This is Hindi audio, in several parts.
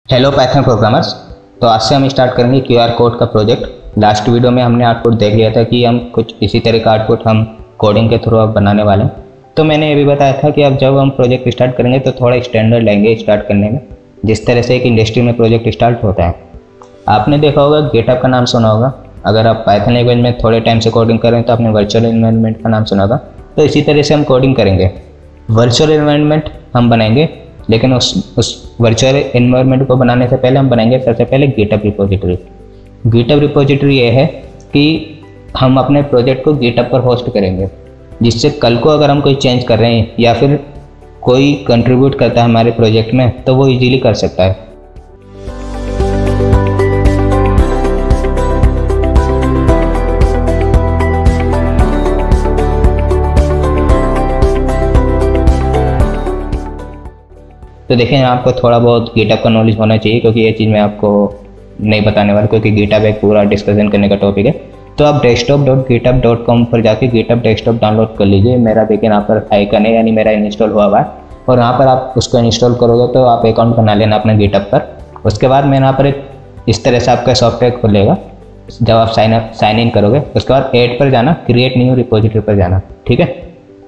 Hello Python programmers. तो आज से हम स्टार्ट करेंगे क्यूआर कोड का प्रोजेक्ट। लास्ट वीडियो में हमने आउटपुट देख लिया था कि हम कुछ इसी तरह का आउटपुट हम कोडिंग के थ्रू अब बनाने वाले हैं। तो मैंने ये भी बताया था कि अब जब हम प्रोजेक्ट स्टार्ट करेंगे तो थोड़ा स्टैंडर्ड लेंगे स्टार्ट करने में, जिस तरह से एक इंडस्ट्री में प्रोजेक्ट स्टार्ट होता है। आपने देखा होगा गिटहब का नाम सुना होगा। अगर आप पाइथन लैंग्वेज में थोड़े टाइम से कोडिंग करें तो आपने वर्चुअल एनवायरनमेंट का नाम सुना होगा। तो इसी तरह से हम कोडिंग करेंगे। वर्चुअल एनवायरनमेंट हम बनाएंगे, लेकिन उस वर्चुअल एनवायरनमेंट को बनाने से पहले हम बनाएंगे सबसे पहले गिटहब रिपोजिटरी। गिटहब रिपोजिटरी ये है कि हम अपने प्रोजेक्ट को गिटहब पर होस्ट करेंगे, जिससे कल को अगर हम कोई चेंज कर रहे हैं या फिर कोई कंट्रीब्यूट करता है हमारे प्रोजेक्ट में तो वो इजीली कर सकता है। तो देखें, आपको थोड़ा बहुत गिटहब का नॉलेज होना चाहिए, क्योंकि ये चीज़ मैं आपको नहीं बताने वाला, क्योंकि गिटहब एक पूरा डिस्कशन करने का टॉपिक है। तो आप desktop.github.com पर जाके गिटहब डेस्कटॉप डाउनलोड कर लीजिए। मेरा देखिए यहाँ पर आइकन है, यानी मेरा इंस्टॉल हुआ हुआ है, और यहाँ पर आप उसको इंस्टॉल करोगे तो आप अकाउंट बना लेना अपने गिटहब पर। उसके बाद मैं यहाँ पर एक इस तरह से आपका सॉफ्टवेयर खुलेगा। जब आप साइन इन करोगे उसके बाद ऐड पर जाना, क्रिएट न्यू रिपोजिटरी पर जाना। ठीक है,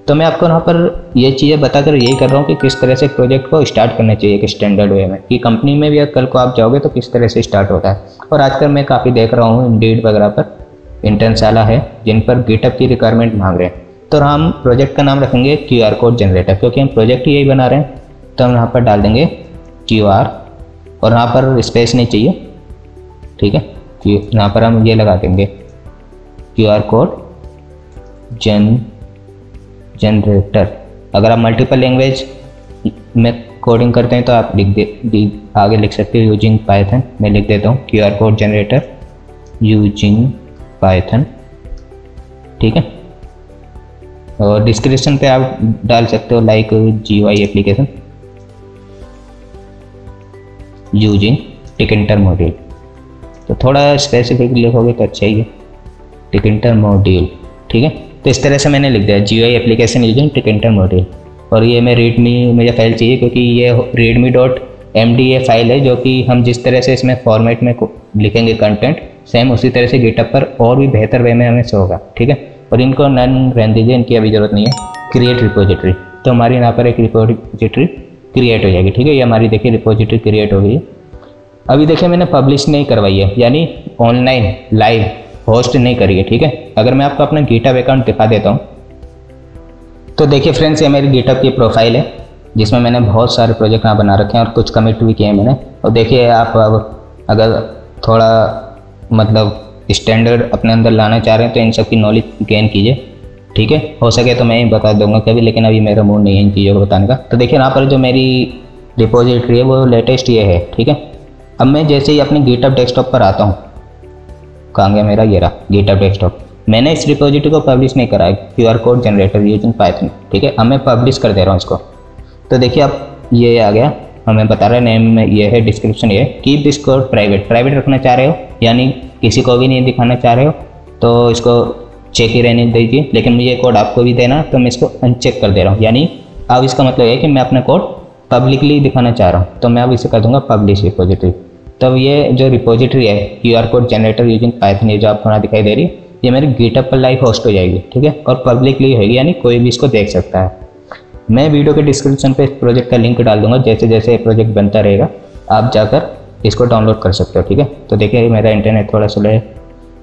तो मैं आपको यहाँ पर ये चीज़ें बताकर यही कर रहा हूँ कि किस तरह से प्रोजेक्ट को स्टार्ट करना चाहिए एक स्टैंडर्ड वे में, कि कंपनी में भी कल को आप जाओगे तो किस तरह से स्टार्ट होता है। और आजकल मैं काफ़ी देख रहा हूँ इंडीड वगैरह पर इंटर्नशाला है जिन पर गिटहब की रिक्वायरमेंट मांग रहे हैं। तो हम प्रोजेक्ट का नाम रखेंगे क्यूआर कोड जनरेटर, क्योंकि हम प्रोजेक्ट यही बना रहे हैं। तो हम यहाँ पर डाल देंगे QR, और यहाँ पर स्पेस नहीं चाहिए। ठीक है, यहाँ पर हम ये लगा देंगे क्यूआर कोड जनरेटर। अगर आप मल्टीपल लैंग्वेज में कोडिंग करते हैं तो आप आगे लिख सकते हो यूजिंग पाइथन। मैं लिख देता हूँ QR code generator using Python. ठीक है, और डिस्क्रिप्शन पे आप डाल सकते हो like GUI application using tkinter module. तो थोड़ा स्पेसिफिक लिखोगे तो अच्छा ही है, टिकटर मॉड्यूल। ठीक है, तो इस तरह से मैंने लिख दिया GUI application using tkinter module. और ये मैं रीडमी मुझे फाइल चाहिए, क्योंकि ये readme.md फाइल है, जो कि हम जिस तरह से इसमें फॉर्मेट में लिखेंगे कंटेंट, सेम उसी तरह से गिटहब पर और भी बेहतर वे में हमें शो होगा। ठीक है, और इनको नन रहने दीजिए, इनकी अभी ज़रूरत नहीं है। क्रिएट रिपोजिटरी, तो हमारी यहाँ पर एक रिपोजिटरी क्रिएट हो जाएगी। ठीक है, ये हमारी देखिए रिपोजिटरी क्रिएट हो गई है। अभी देखिए मैंने पब्लिश नहीं करवाई है, यानी ऑनलाइन लाइव होस्ट नहीं करी है। ठीक है, अगर मैं आपको अपना गिटहब अकाउंट दिखा देता हूँ तो देखिए फ्रेंड्स, ये मेरी गिटहब की प्रोफाइल है, जिसमें मैंने बहुत सारे प्रोजेक्ट यहाँ बना रखे हैं और कुछ कमिट भी किए हैं मैंने। और देखिए आप अब अगर थोड़ा मतलब स्टैंडर्ड अपने अंदर लाना चाह रहे हैं तो इन सब की नॉलेज गेन कीजिए। ठीक है, हो सके तो मैं ही बता दूंगा कभी, लेकिन अभी मेरा मूड नहीं है इन चीज़ों को बताने का। तो देखिए यहाँ पर जो मेरी रिपोजिटरी है वो लेटेस्ट ये है। ठीक है, अब मैं जैसे ही अपने गिटहब डेस्कटॉप पर आता हूँ, कहाँ गया मेरा, ये रहा गिटहब डेस्कटॉप। मैंने इस रिपोजिटरी को पब्लिश नहीं करा है, QR code generator using Python. ठीक है, अब मैं पब्लिश कर दे रहा हूँ इसको। तो देखिए अब ये आ गया, हमें बता रहा है नेम में ये है, डिस्क्रिप्शन ये है, कीप दिस कोड प्राइवेट रखना चाह रहे हो, यानी किसी को भी नहीं दिखाना चाह रहे हो तो इसको चेक ही रहने दीजिए। लेकिन मुझे कोड आपको भी देना, तो मैं इसको अनचेक कर दे रहा हूँ। यानी अब इसका मतलब है कि मैं अपना कोड पब्लिकली दिखाना चाह रहा हूँ, तो मैं अब इसे कर दूंगा पब्लिश रिपोजिटरी। तब ये जो रिपोजिटरी है QR code generator using Python, ये जो आपको यहाँ दिखाई दे रही है, ये मेरे गिटहब पर लाइव होस्ट हो जाएगी। ठीक है, और पब्लिकली होगी, यानी कोई भी इसको देख सकता है। मैं वीडियो के डिस्क्रिप्शन पे इस प्रोजेक्ट का लिंक डाल दूंगा, जैसे जैसे प्रोजेक्ट बनता रहेगा आप जाकर इसको डाउनलोड कर सकते हो। ठीक है, तो देखिए मेरा इंटरनेट थोड़ा स्लो है,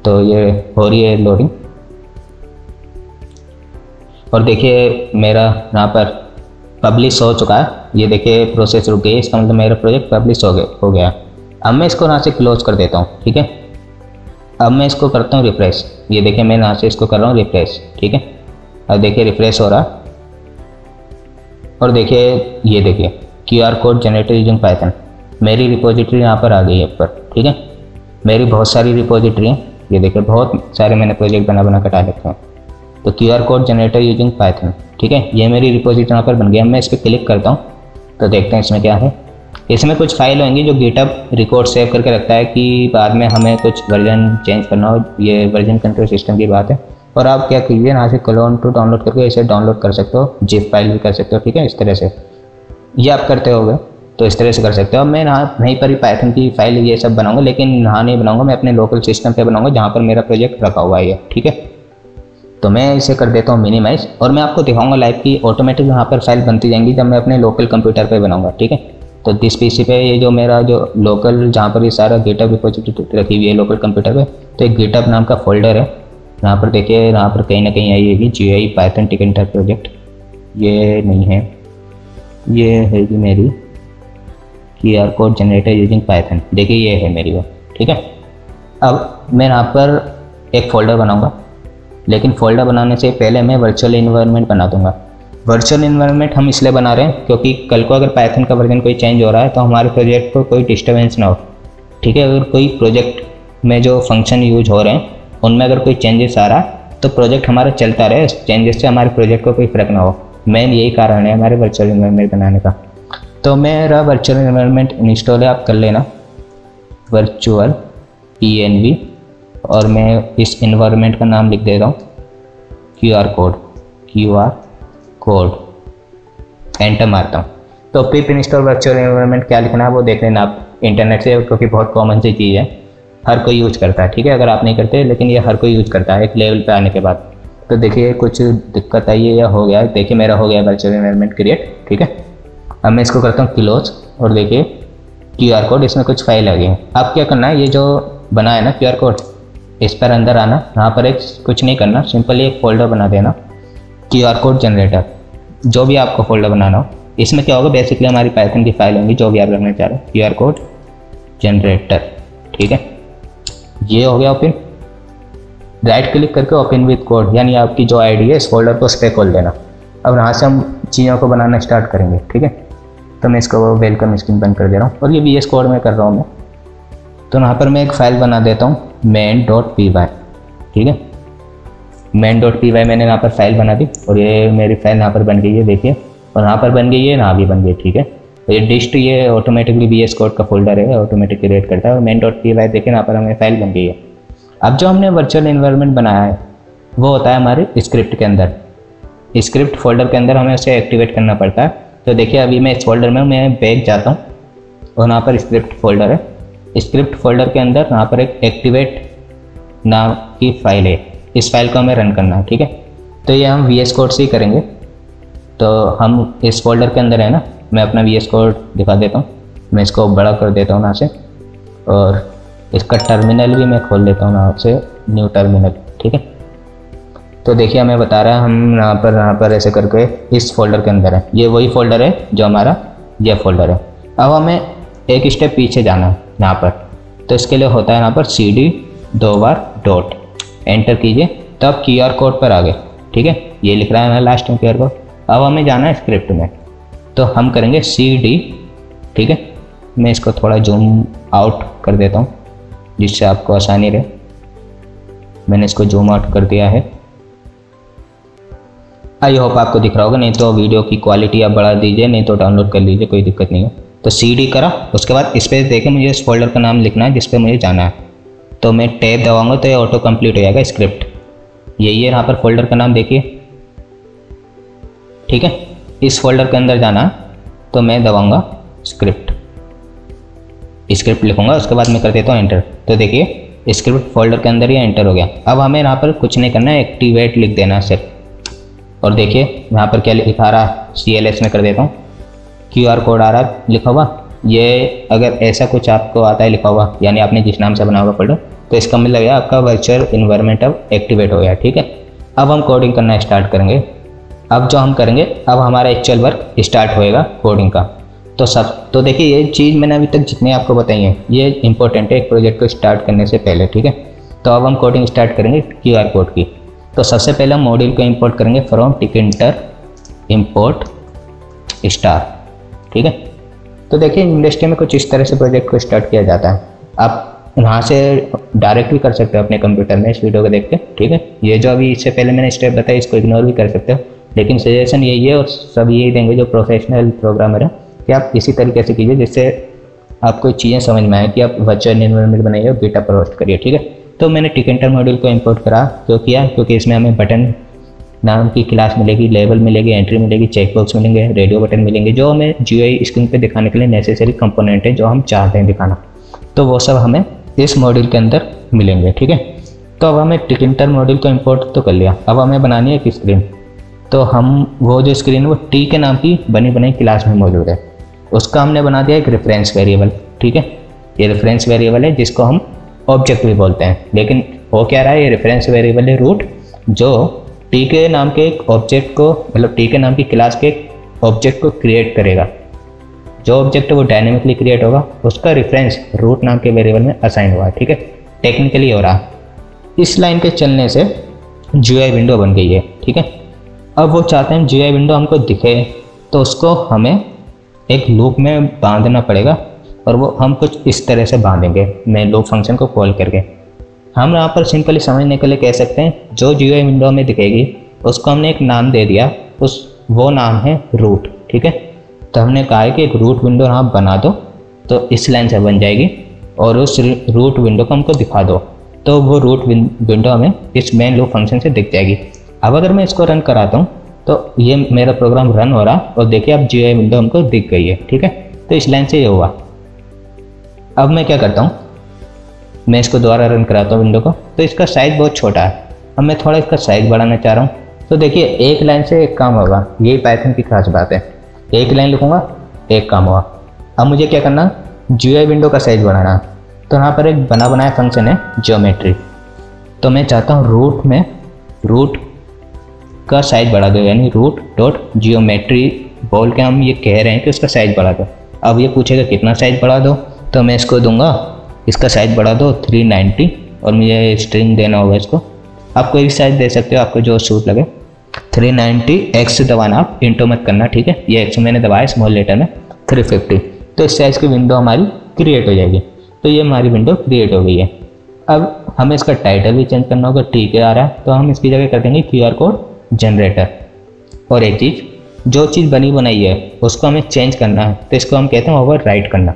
तो ये हो रही है लोडिंग। और देखिए मेरा यहाँ पर पब्लिश हो चुका है, ये देखिए प्रोसेस रुक गई, इसका मतलब मेरा प्रोजेक्ट पब्लिश हो गया। अब मैं इसको यहाँ से क्लोज कर देता हूँ। ठीक है, अब मैं इसको करता हूँ रिफ्रेश। ये देखिए मैं यहाँ से इसको कर रहा हूँ रिफ्रेश। ठीक है, अब देखिए रिफ्रेश हो रहा, और देखिए ये देखिए QR code generator using Python, मेरी रिपोजिटरी यहाँ पर आ गई है ऊपर। ठीक है, मेरी बहुत सारी रिपोजिटरी हैं, ये देखिए बहुत सारे मैंने प्रोजेक्ट बना कटा रखे हैं। तो QR code generator using Python, ठीक है, ये मेरी रिपोजिटरी यहाँ पर बन गया। मैं इस पर क्लिक करता हूँ तो देखते हैं इसमें क्या है। इसमें कुछ फाइल होंगी जो गिटहब रिकॉर्ड सेव करके रखता है कि बाद में हमें कुछ वर्जन चेंज करना हो, ये वर्जन कंट्रोल सिस्टम की बात है। और आप क्या कीजिए, यहाँ से क्लोन टू डाउनलोड करके इसे डाउनलोड कर सकते हो, जिप फाइल भी कर सकते हो। ठीक है, इस तरह से ये आप करते होगे। तो इस तरह से कर सकते हो। अब मैं यहाँ वहीं पर ही पाइथन की फाइल ये सब बनाऊंगा, लेकिन यहाँ नहीं बनाऊंगा, मैं अपने लोकल सिस्टम पे बनाऊंगा जहाँ पर मेरा प्रोजेक्ट रखा हुआ है, ठीक है। तो मैं इसे कर देता हूँ मिनिमाइज, और मैं आपको दिखाऊंगा लाइव की ऑटोमेटिक यहाँ पर फाइल बनती जाएंगी जब मैं अपने लोकल कंप्यूटर पर बनाऊँगा, ठीक है। तो दिस पीसी पे ये जो मेरा जो लोकल जहाँ पर ये सारा गिटहब रिपोजिटरी रखी हुई है लोकल कंप्यूटर पे, तो एक गिटहब नाम का फोल्डर है, यहाँ पर देखिए, यहाँ पर कहीं ना कहीं आई होगी GUI पाइथन टिकेंटर प्रोजेक्ट। ये नहीं है, ये है जी मेरी QR code generator using Python, देखिए ये है मेरी वो, ठीक है। अब मैं यहाँ पर एक फ़ोल्डर बनाऊँगा, लेकिन फ़ोल्डर बनाने से पहले मैं वर्चुअल इन्वायरमेंट बना दूँगा। वर्चुअल इन्वायरमेंट हम इसलिए बना रहे हैं क्योंकि कल को अगर पाइथन का वर्जन कोई चेंज हो रहा है तो हमारे प्रोजेक्ट को कोई डिस्टर्बेंस ना हो, ठीक है। अगर कोई प्रोजेक्ट में जो फंक्शन यूज हो रहे हैं उनमें अगर कोई चेंजेस आ रहा है तो प्रोजेक्ट हमारा चलता रहे, चेंजेस से हमारे प्रोजेक्ट को कोई फ़र्क ना हो। मेन यही कारण है हमारे वर्चुअल इन्वायरमेंट बनाने का। तो मेरा वर्चुअल इन्वायरमेंट इंस्टॉल है, आप कर लेना वर्चुअल env, और मैं इस इन्वायरमेंट का नाम लिख देता हूँ QR कोड, एंटर मारता हूँ। तो पिप इंस्टॉल वर्चुअल इन्वायरमेंट क्या लिखना है वो देख लेना आप इंटरनेट से, क्योंकि बहुत कॉमन सी चीज़ है, हर कोई यूज़ करता है, ठीक है। अगर आप नहीं करते, लेकिन ये हर कोई यूज़ करता है एक लेवल पे आने के बाद। तो देखिए कुछ दिक्कत आई है या हो गया, देखिए मेरा हो गया वर्चुअल इन्वायरमेंट क्रिएट, ठीक है। अब मैं इसको करता हूँ क्लोज, और देखिए QR कोड, इसमें कुछ फाइल आ गई है। अब क्या करना है, ये जो बना है ना QR कोड, इस पर अंदर आना, यहाँ पर एक कुछ नहीं करना, सिंपली एक फ़ोल्डर बना देना QR कोड जनरेटर, जो भी आपको फोल्डर बनाना हो। इसमें क्या होगा, बेसिकली हमारी पाइथन की फाइल होंगी जो भी आप रखना चाह रहे हो, QR कोड जनरेटर, ठीक है। ये हो गया ओपन, राइट क्लिक करके ओपन विद कोड, यानी आपकी जो आईडी है इस फोल्डर को उस पर खोल देना। अब यहाँ से हम चीज़ों को बनाना स्टार्ट करेंगे, ठीक है। तो मैं इसको वेलकम स्क्रीन बंद कर दे रहा हूँ, और ये VS कोड में कर रहा हूँ मैं। तो यहाँ पर मैं एक फ़ाइल बना देता हूँ main.py, ठीक है। main.py मैंने यहाँ पर फाइल बना दी, और ये मेरी फाइल यहाँ पर बन गई है, देखिए, और यहाँ पर बन गई है, यहाँ भी बन गई, ठीक है। तो ये डिस्ट, ये ऑटोमेटिकली VS कोड का फोल्डर है, ऑटोमेटिक क्रिएट करता है, और main.py देखिए यहाँ पर हमें फाइल बन गई है। अब जो हमने वर्चुअल इन्वायरमेंट बनाया है वो होता है हमारे स्क्रिप्ट के अंदर, स्क्रिप्ट फोल्डर के अंदर हमें उसे एक्टिवेट करना पड़ता है। तो देखिए अभी मैं इस फोल्डर में मैं बैक जाता हूँ, और यहाँ पर स्क्रिप्ट फोल्डर है, स्क्रिप्ट फोल्डर के अंदर यहाँ पर एक एक्टिवेट नाम की फाइल है, इस फाइल को हमें रन करना है, ठीक है। तो ये हम VS कोड से ही करेंगे। तो हम इस फोल्डर के अंदर है ना, मैं अपना VS कोड दिखा देता हूँ, मैं इसको बड़ा कर देता हूँ यहाँ से, और इसका टर्मिनल भी मैं खोल देता हूँ यहाँ से, न्यू टर्मिनल, ठीक है। तो देखिए हमें बता रहा है हम यहाँ पर ऐसे करके इस फोल्डर के अंदर है, ये वही फोल्डर है जो हमारा ये फोल्डर है। अब हमें एक स्टेप पीछे जाना है यहाँ पर, तो इसके लिए होता है यहाँ पर CD 2 बार डॉट, एंटर कीजिए, तब QR कोड पर आ गए, ठीक है। ये लिख रहा है ना लास्ट में QR कोड। अब हमें जाना है स्क्रिप्ट में, तो हम करेंगे CD, ठीक है। मैं इसको थोड़ा जूम आउट कर देता हूँ जिससे आपको आसानी रहे। मैंने इसको जूम आउट कर दिया है, आई होप आपको दिख रहा होगा, नहीं तो वीडियो की क्वालिटी आप बढ़ा दीजिए, नहीं तो डाउनलोड कर लीजिए, कोई दिक्कत नहीं है। तो CD करा, उसके बाद इस पर देखें मुझे इस फोल्डर का नाम लिखना है जिस पे मुझे जाना है, तो मैं टैब दबाऊंगा तो ये ऑटो कंप्लीट हो जाएगा स्क्रिप्ट। यही है यहाँ पर फोल्डर का नाम, देखिए, ठीक है। इस फोल्डर के अंदर जाना, तो मैं दबाऊंगा स्क्रिप्ट लिखूंगा, उसके बाद मैं कर देता हूँ एंटर। तो देखिए स्क्रिप्ट फोल्डर के अंदर ही एंटर हो गया। अब हमें यहाँ पर कुछ नहीं करना है, एक्टिवेट लिख देना सिर्फ, और देखिए यहाँ पर क्या लिखा रहा है, CLS में कर देता हूँ, QR कोड आ रहा है लिखा हुआ। ये अगर ऐसा कुछ आपको आता है लिखा हुआ, यानी आपने जिस नाम से बना हुआ फोल्डर, तो इसका मतलब है आपका वर्चुअल इन्वायरमेंट अब एक्टिवेट हो गया, ठीक है। अब हम कोडिंग करना स्टार्ट करेंगे। अब जो हम करेंगे, अब हमारा एक्चुअल वर्क स्टार्ट होएगा कोडिंग का। तो देखिए ये चीज़ मैंने अभी तक जितनी आपको बताई है ये इंपॉर्टेंट है एक प्रोजेक्ट को स्टार्ट करने से पहले, ठीक है। तो अब हम कोडिंग स्टार्ट करेंगे QR कोड की। तो सबसे पहले हम मॉड्यूल को इंपोर्ट करेंगे फ्रॉम टिकेंटर इंपोर्ट स्टार, ठीक है। तो देखिए इंडस्ट्री में कुछ इस तरह से प्रोजेक्ट को स्टार्ट किया जाता है। आप यहाँ से डायरेक्ट भी कर सकते हो अपने कंप्यूटर में इस वीडियो को देख के, ठीक है। ये जो अभी इससे पहले मैंने स्टेप बताया इसको इग्नोर भी कर सकते हो, लेकिन सजेशन यही है और सब यही देंगे जो प्रोफेशनल प्रोग्रामर है कि आप इसी तरीके से कीजिए जिससे आपको चीज़ें समझ में आए कि आप वर्चुअल एनवायरनमेंट बनाइए और गिटहब पर होस्ट करिए, ठीक है। तो मैंने टिकेंटर मॉड्यूल को इंपोर्ट करा, क्यों किया, क्योंकि इसमें हमें बटन नाम की क्लास मिलेगी, लेबल मिलेगी, एंट्री मिलेगी, चेकबॉक्स मिलेंगे, रेडियो बटन मिलेंगे, जो हमें GUI स्क्रीन पे दिखाने के लिए नेसेसरी कंपोनेंट है जो हम चाहते हैं दिखाना, तो वो सब हमें इस मॉड्यूल के अंदर मिलेंगे। ठीक है, तो अब हमें टिकइंटर मॉड्यूल को इंपोर्ट तो कर लिया, अब हमें बनानी है एक स्क्रीन। तो हम वो जो स्क्रीन है वो टी के नाम की बनी बनाई क्लास में मौजूद है, उसका हमने बना दिया एक रेफरेंस वेरिएबल। ठीक है, ये रेफरेंस वेरिएबल है जिसको हम ऑब्जेक्ट भी बोलते हैं, लेकिन हो क्या रहा है, ये रेफरेंस वेरिएबल है रूट, जो टी के नाम के एक ऑब्जेक्ट को, मतलब टी के नाम की क्लास के एक ऑब्जेक्ट को क्रिएट करेगा। जो ऑब्जेक्ट है वो डायनेमिकली क्रिएट होगा, उसका रेफरेंस रूट नाम के वेरिएबल में असाइन हुआ है। ठीक है, टेक्निकली हो रहा। इस लाइन के चलने से GUI विंडो बन गई है। ठीक है, अब वो चाहते हैं GUI विंडो हमको दिखे, तो उसको हमें एक लूप में बांधना पड़ेगा, और वो हम कुछ इस तरह से बांधेंगे मेन लूप फंक्शन को कॉल करके। हम यहाँ पर सिंपली समझने के लिए कह सकते हैं जो GUI विंडो में दिखेगी उसको हमने एक नाम दे दिया, वो नाम है रूट। ठीक है, तो हमने कहा है कि एक रूट विंडो यहाँ बना दो, तो इस लाइन से बन जाएगी, और उस रूट विंडो को हमको दिखा दो, तो वो रूट विंडो हमें इस मेन लूप फंक्शन से दिख जाएगी। अब अगर मैं इसको रन कराता हूँ तो ये मेरा प्रोग्राम रन हो रहा, और देखिए अब GUI विंडो हमको दिख गई है। ठीक है, तो इस लाइन से ये हुआ। अब मैं क्या करता हूँ, मैं इसको दोबारा रन कराता हूँ विंडो को, तो इसका साइज़ बहुत छोटा है, अब मैं थोड़ा इसका साइज़ बढ़ाना चाह रहा हूँ। तो देखिए एक लाइन से एक काम होगा, यही पाइथन की खास बात है, एक लाइन लिखूँगा एक काम होगा। अब मुझे क्या करना, GUI विंडो का साइज़ बढ़ाना, तो यहाँ पर एक बना बनाया फंक्शन है ज्योमेट्री, तो मैं चाहता हूँ रूट में रूट का साइज़ बढ़ा दो, यानी रूट डॉट जियोमेट्री बोल के हम ये कह रहे हैं कि उसका साइज़ बढ़ा दो। अब ये पूछेगा कितना साइज़ बढ़ा दो, तो मैं इसको दूंगा इसका साइज़ बढ़ा दो 390, और मुझे स्ट्रिंग देना होगा इसको, आप कोई भी साइज़ दे सकते हो, आपको जो सूट लगे। 390 x दबाना, आप इंटो मत करना। ठीक है, ये x मैंने दबाया स्मॉल लेटर में, 350, तो इस साइज़ की विंडो हमारी क्रिएट हो जाएगी। तो ये हमारी विंडो क्रिएट हो गई है। अब हमें इसका टाइटल भी चेंज करना होगा, ठीक है आ रहा है, तो हम इसकी जगह कर देंगे QR कोड जनरेटर। और एक चीज़, जो चीज़ बनी बनाई है उसको हमें चेंज करना है, तो इसको हम कहते हैं ओवर राइट करना।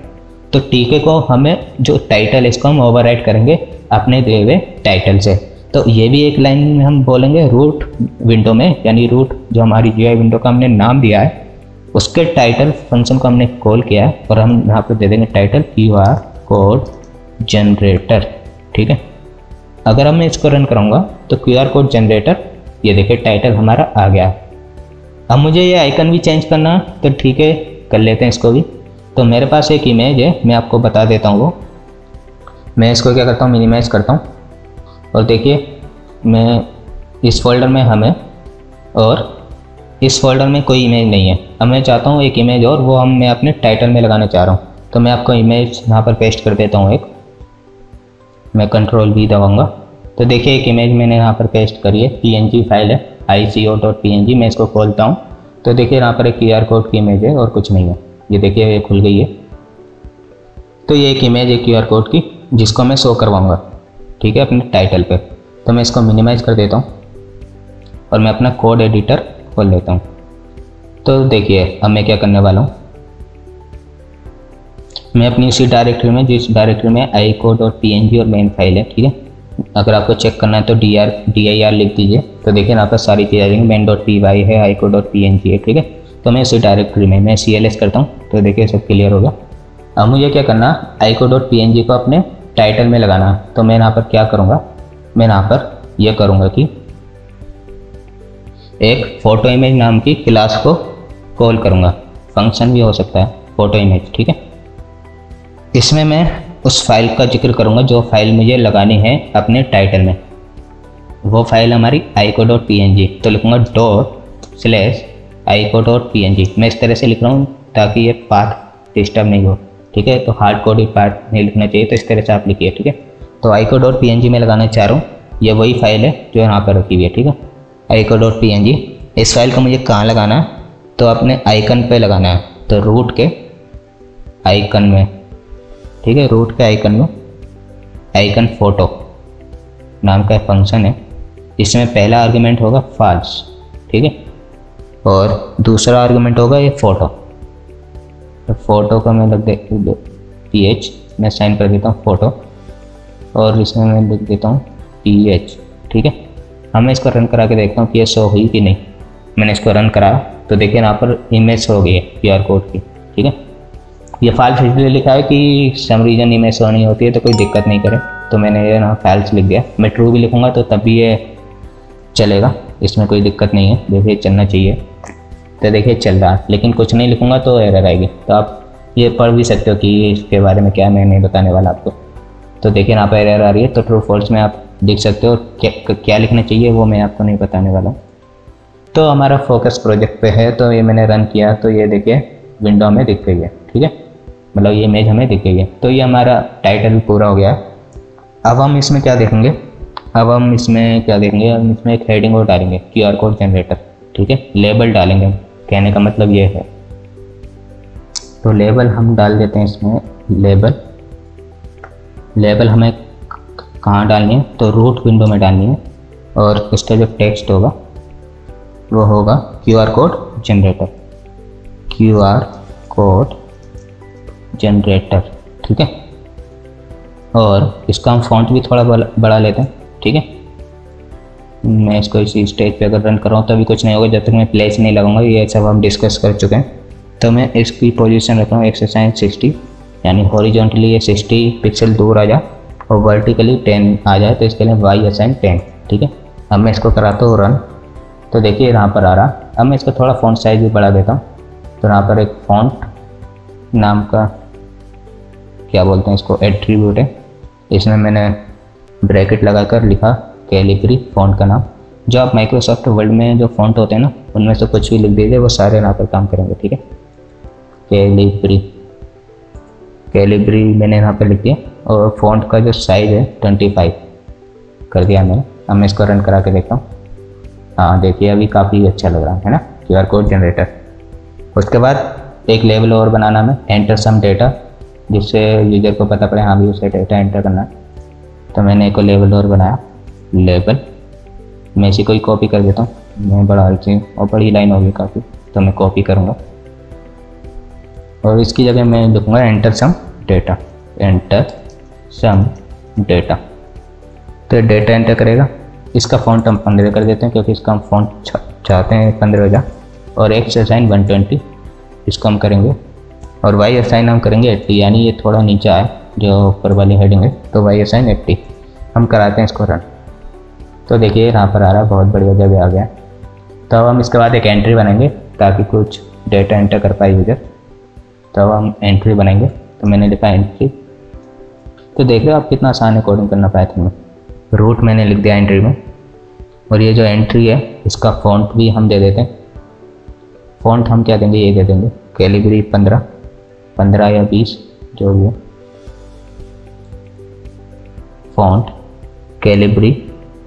तो टीके को हमें जो टाइटल है इसको हम ओवर राइट करेंगे अपने दिए हुए टाइटल से। तो ये भी एक लाइन में हम बोलेंगे रूट विंडो में, यानी रूट जो हमारी GUI विंडो का हमने नाम दिया है उसके टाइटल फंक्शन को हमने कॉल किया है, और हम यहाँ पर दे देंगे टाइटल QR कोड जनरेटर। ठीक है, अगर हम इसको रन कराऊंगा तो QR कोड जनरेटर, ये देखिए टाइटल हमारा आ गया। अब मुझे ये आइकन भी चेंज करना, तो ठीक है कर लेते हैं इसको भी। तो मेरे पास एक इमेज है, मैं आपको बता देता हूँ वो। मैं इसको क्या करता हूँ, मिनिमाइज़ करता हूँ, और देखिए मैं इस फोल्डर में हमें, और इस फोल्डर में कोई इमेज नहीं है। अब मैं चाहता हूँ एक इमेज और, वो मैं अपने टाइटल में लगाना चाह रहा हूँ, तो मैं आपको इमेज यहाँ पर पेस्ट कर देता हूँ एक, मैं Ctrl V दबाऊँगा, तो देखिए एक इमेज मैंने यहाँ पर पेस्ट करी है, PNG फाइल है ico.png। मैं इसको खोलता हूँ तो देखिए यहाँ पर एक QR कोड की इमेज है और कुछ नहीं है, ये देखिए ये खुल गई है। तो ये एक इमेज है QR कोड की जिसको मैं शो करवाऊँगा, ठीक है, अपने टाइटल पे। तो मैं इसको मिनिमाइज़ कर देता हूँ और मैं अपना कोड एडिटर खोल लेता हूँ। तो देखिए अब मैं क्या करने वाला हूँ, मैं अपनी उसी डायरेक्टरी में, जिस डायरेक्टरी में ico.png और मेन फाइल है, ठीक है, अगर आपको चेक करना है तो dir लिख दीजिए। तो देखिए यहाँ पर सारी चीज़ें आ जाएंगी, main.py है, ico.png है, ठीक है। तो मैं उसी डायरेक्टरी में मैं cls करता हूँ, तो देखिए सब क्लियर होगा। अब मुझे क्या करना, ico.png को अपने टाइटल में लगाना। तो मैं यहाँ पर क्या करूँगा, मैं यहाँ पर यह करूँगा कि एक फ़ोटो इमेज नाम की क्लास को कॉल करूँगा, फंक्शन भी हो सकता है फ़ोटो इमेज, ठीक है। इसमें मैं उस फाइल का जिक्र करूँगा जो फाइल मुझे लगानी है अपने टाइटल में। वो फाइल हमारी ico.png, तो लिखूँगा ./ico.png। मैं इस तरह से लिख रहा हूँ ताकि ये पाथ डिस्टर्ब नहीं हो, ठीक है। तो हार्ड कोड पार्ट नहीं लिखना चाहिए, तो इस तरह से आप लिखिए, ठीक है। तो ico.png में लगाना चाह रहा हूँ, ये वही फाइल है जो यहाँ पर रखी हुई है, ठीक है, ico.png। इस फाइल को मुझे कहाँ लगाना है, तो अपने आइकन पे लगाना है, तो रूट के आइकन में, ठीक है, रूट के आइकन में आइकन फोटो नाम का फंक्शन है। इसमें पहला आर्गुमेंट होगा फॉल्स, ठीक है, और दूसरा आर्गुमेंट होगा ये फ़ोटो। तो फ़ोटो का मैं लग दे ph, मैं साइन कर देता हूँ फ़ोटो, और इसमें मैं लिख देता हूँ ph, ठीक है। अब मैं इसको रन करा के देखता हूँ कि ये शो हुई कि नहीं। मैंने इसको रन करा तो देखिए यहाँ पर इमेज शो हो गई है QR कोड की, ठीक है। ये फाल्स इसलिए लिखा है कि सम रीजन इमेज शो नहीं होती है तो कोई दिक्कत नहीं करे, तो मैंने ये ना फाल्स लिख दिया। मैं ट्रू भी लिखूँगा तो तब भी ये चलेगा, इसमें कोई दिक्कत नहीं है। देखिए चलना चाहिए, तो देखिए चल रहा है, लेकिन कुछ नहीं लिखूँगा तो एरर आएगी। तो आप ये पढ़ भी सकते हो कि इसके बारे में क्या है, मैं नहीं बताने वाला आपको। तो देखिए यहाँ पर एरर आ रही है, तो ट्रू फॉल्स में आप देख सकते हो। क्या लिखना चाहिए वो मैं आपको नहीं बताने वाला। तो हमारा फोकस प्रोजेक्ट पे है, तो ये मैंने रन किया तो ये देखिए विंडो में दिख गई है, ठीक है, मतलब ये इमेज हमें दिख गई है। तो ये हमारा टाइटल पूरा हो गया। अब हम इसमें क्या देखेंगे, अब हम इसमें एक हेडिंग और डालेंगे, QR कोड जनरेटर, ठीक है। लेबल डालेंगे, कहने का मतलब ये है। तो लेबल हम डाल देते हैं इसमें। लेबल हमें कहाँ डालनी है, तो रूट विंडो में डालनी है, और इसका जो टेक्स्ट होगा वो होगा QR code generator, QR code generator, ठीक है। और इसका हम फॉन्ट भी थोड़ा बढ़ा लेते हैं, ठीक है। मैं इसको इसी स्टेज पे अगर रन कर रहा हूँ तो अभी कुछ नहीं होगा जब तक मैं प्लेस नहीं लगाऊंगा। ये सब हम डिस्कस कर चुके हैं। तो मैं इसकी पोजीशन रख रहा हूँ एक्सरसाइज 60, यानी हॉरिजॉन्टली ये 60 पिक्सल दूर आ जाए और वर्टिकली 10 आ जाए, तो इसके लिए y असाइन 10, ठीक है। अब मैं इसको कराता हूँ रन, तो देखिए यहाँ पर आ रहा। अब मैं इसका थोड़ा फॉन्ट साइज भी बढ़ा देता हूँ। तो यहाँ पर एक फॉन्ट नाम का क्या बोलते हैं इसको, एट्रीब्यूट है। इसमें मैंने ब्रैकेट लगाकर लिखा कैलिब्री फॉन्ट का नाम। जो आप माइक्रोसॉफ्ट वर्ड में जो फॉन्ट होते हैं ना, उनमें से कुछ भी लिख दीजिए, वो सारे यहाँ पर काम करेंगे, ठीक है। कैलिब्री मैंने यहाँ पर लिख दिया, और फॉन्ट का जो साइज़ है 25 कर दिया मैंने। अब मैं इसको रन करा के देखता हूँ। हाँ देखिए अभी काफ़ी अच्छा लग रहा है ना, QR कोड जनरेटर। उसके बाद एक लेवल और बनाना में, एंटर सम डेटा, जिससे यूजर को पता पड़े हाँ भी उसे डेटा एंटर करना है। तो मैंने एक लेवल और बनाया, लेवल। मैं इसी को ही कॉपी कर देता हूँ, मैं बड़ा हल्की और बड़ी लाइन होगी काफ़ी, तो मैं कॉपी करूँगा और इसकी जगह मैं लिखूँगा enter some data, enter some data. तो डेटा एंटर करेगा। इसका फॉन्ट हम 15 कर देते हैं, क्योंकि इसका हम फॉन्ट चाहते हैं 15 हो जाए। और एक्स असाइन 120 इसको हम करेंगे, और वाई असाइन हम करेंगे 80, यानी ये थोड़ा नीचे आए जो ऊपर वाली हेडिंग है, तो वाई असाइन 80 हम कराते हैं इसको रन। तो देखिए यहाँ पर आ रहा है, बहुत बढ़िया जगह आ गया। तो अब हम इसके बाद एक एंट्री बनाएंगे ताकि कुछ डेटा एंटर कर पाए यूजर। तो अब हम एंट्री बनाएंगे। तो मैंने लिखा एंट्री। तो देख रहे हो आप कितना आसान है कोडिंग करना पाइथन में। रूट मैंने लिख दिया एंट्री में, और ये जो एंट्री है इसका फॉन्ट भी हम दे देते हैं। फॉन्ट हम क्या देंगे, ये दे देंगे कैलिब्री 15 या 20 जो भी है। फॉन्ट कैलिब्री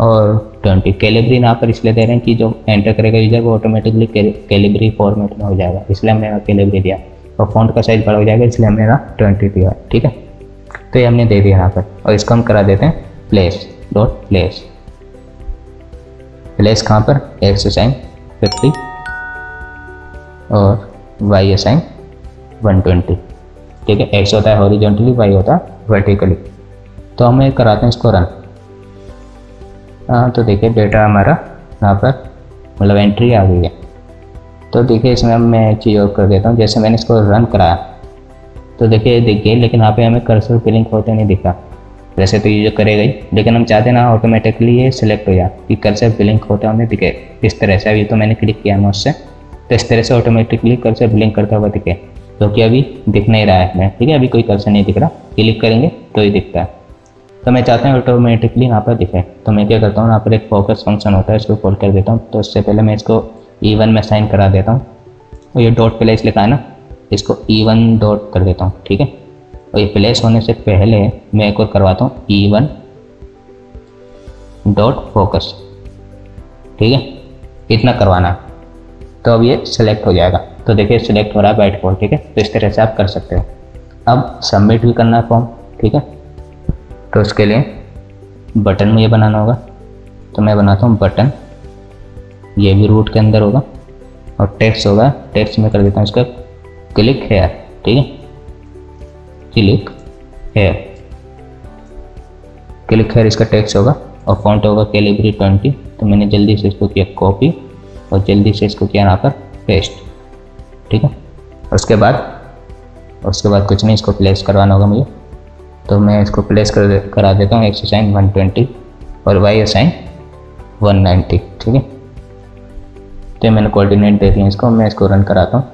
और 20। कैलिब्री यहाँ पर इसलिए दे रहे हैं कि जो एंटर करेगा यूजर वो ऑटोमेटिकली कैलिब्री फॉर्मेट में हो जाएगा, इसलिए हमने कैलिब्री दिया। और फॉन्ट का साइज बड़ा हो जाएगा, इसलिए हमने 20 दिया, ठीक है। तो ये हमने दे दिया यहाँ पर, और इसको हम करा देते हैं प्लेस। प्लेस कहाँ पर, एक्स असाइन 50 और वाई असाइन 120, ठीक है। एक्स होता है हॉरिजॉन्टली, वाई होता है वर्टिकली। तो हम एक कराते हैं इसको रन। तो देखिए डेटा हमारा यहाँ पर मतलब एंट्री आ गई है। तो देखिए इसमें मैं एक चीज़ और कर देता हूँ। जैसे मैंने इसको रन कराया तो देखिए दिख गई, लेकिन यहाँ पे हमें कर्सर ब्लिंक होते नहीं दिखा। वैसे तो ये जो करेगा ही, लेकिन हम चाहते ना ऑटोमेटिकली ये सिलेक्ट हो जाए कि कर्सर ब्लिंक होता हमें दिखे इस तरह से। अभी तो मैंने क्लिक किया माउस से, तो इस तरह से ऑटोमेटिकली कर्सर ब्लिंक करता हुआ दिखे, क्योंकि अभी दिख नहीं रहा है हमें, ठीक है। अभी कोई कर्सर नहीं दिख रहा, क्लिक करेंगे तो ही दिखता है। तो मैं चाहता हूँ ऑटोमेटिकली यहाँ पर दिखे, तो मैं क्या करता हूँ, यहाँ पर एक फोकस फंक्शन होता है, इसको कॉल कर देता हूँ। तो उससे पहले मैं इसको E1 में साइन करा देता हूँ, और ये डॉट प्लेस लिखा है ना, इसको E1 डॉट कर देता हूँ, ठीक है। और ये प्लेस होने से पहले मैं एक और करवाता हूँ E1 डॉट फोकस, ठीक है। इतना करवाना है, तो अब ये सिलेक्ट हो जाएगा। तो देखिए सिलेक्ट हो रहा है बाय डिफॉल्ट, ठीक है। तो इस तरह से आप कर सकते हो। अब सबमिट भी करना है फॉर्म, ठीक है। तो उसके लिए बटन मुझे बनाना होगा, तो मैं बनाता हूँ बटन। ये भी रूट के अंदर होगा, और टेक्स्ट होगा, टेक्स्ट में कर देता हूँ इसका क्लिक हेयर, ठीक है। क्लिक हेयर इसका टेक्स्ट होगा। और फॉन्ट होगा कैलिबरी 20। तो मैंने जल्दी से इसको किया कॉपी और जल्दी से इसको किया यहाँ पर पेस्ट, ठीक है। उसके बाद कुछ नहीं, इसको प्लेस करवाना होगा मुझे। तो मैं इसको प्लेस करा देता हूँ, एक्स असाइन 120 और वाई असाइन 190, ठीक है। तो मैंने कोऑर्डिनेट दे दिए इसको, मैं इसको रन कराता हूँ।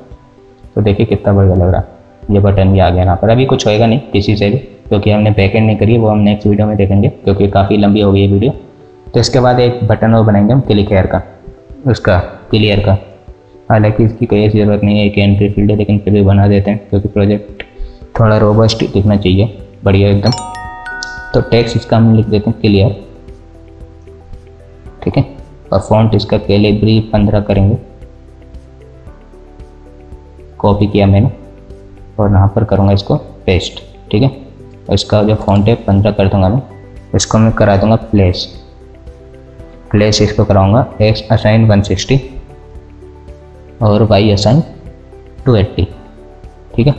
तो देखिए कितना बढ़िया लग रहा है, ये बटन भी आ गया यहाँ पर। अभी कुछ होएगा नहीं किसी से भी, क्योंकि हमने बैकएंड नहीं करी है, वो हम नेक्स्ट वीडियो में देखेंगे, क्योंकि काफ़ी लंबी हो गई है वीडियो। तो इसके बाद एक बटन और बनाएंगे हम क्लिक हेयर का, उसका क्लियर का। हालांकि इसकी कोई ऐसी ज़रूरत नहीं है, एक एंट्री फील्ड है, लेकिन फिर भी बना देते हैं क्योंकि प्रोजेक्ट थोड़ा रोबस्ट दिखना चाहिए, बढ़िया एकदम। तो टेक्स्ट इसका हम लिख देते हैं क्लियर, ठीक है। और फॉन्ट इसका कैलिबरी 15 करेंगे, कॉपी किया मैंने और यहाँ पर करूँगा इसको पेस्ट, ठीक है। और इसका जो फॉन्ट है 15 कर दूँगा मैं। इसको मैं करा दूँगा प्लेस इसको कराऊँगा एक्स असाइन 160 और वाई असाइन 280, ठीक है।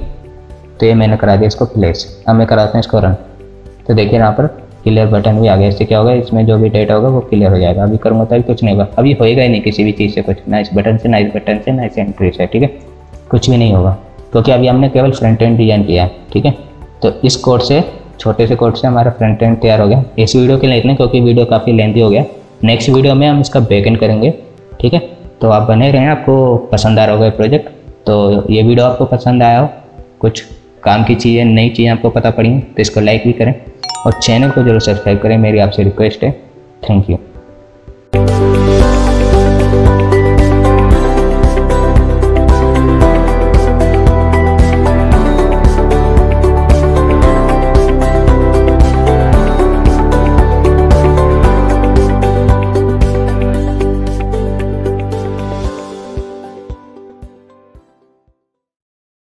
तो ये मैंने करा दिया इसको प्लेस। अब मैं कराता हूँ इसको रन। तो देखिए यहाँ पर क्लियर बटन भी आ गया। इससे क्या होगा, इसमें जो भी डेटा होगा वो क्लियर हो जाएगा। अभी करूँगा तो अभी कुछ नहीं होगा, अभी होएगा ही नहीं किसी भी चीज़ से कुछ, ना इस बटन से, ना इस बटन से, ना इस एंट्री से, ठीक है। कुछ भी नहीं होगा क्योंकि अभी हमने केवल फ्रंट एंड डिजाइन किया है, ठीक है। तो इस कोड से, छोटे से कोड से हमारा फ्रंट एंड तैयार हो गया। इस वीडियो के लिए इतना, क्योंकि वीडियो काफ़ी लेंथी हो गया। नेक्स्ट वीडियो में हम इसका बैक एंड करेंगे, ठीक है। तो आप बने रहें, आपको पसंद आ रहा होगा प्रोजेक्ट। तो ये वीडियो आपको पसंद आया हो, कुछ काम की चीज़ें, नई चीज़ें आपको पता पड़ी तो इसको लाइक भी करें और चैनल को जरूर सब्सक्राइब करें, मेरी आपसे रिक्वेस्ट है। Thank you.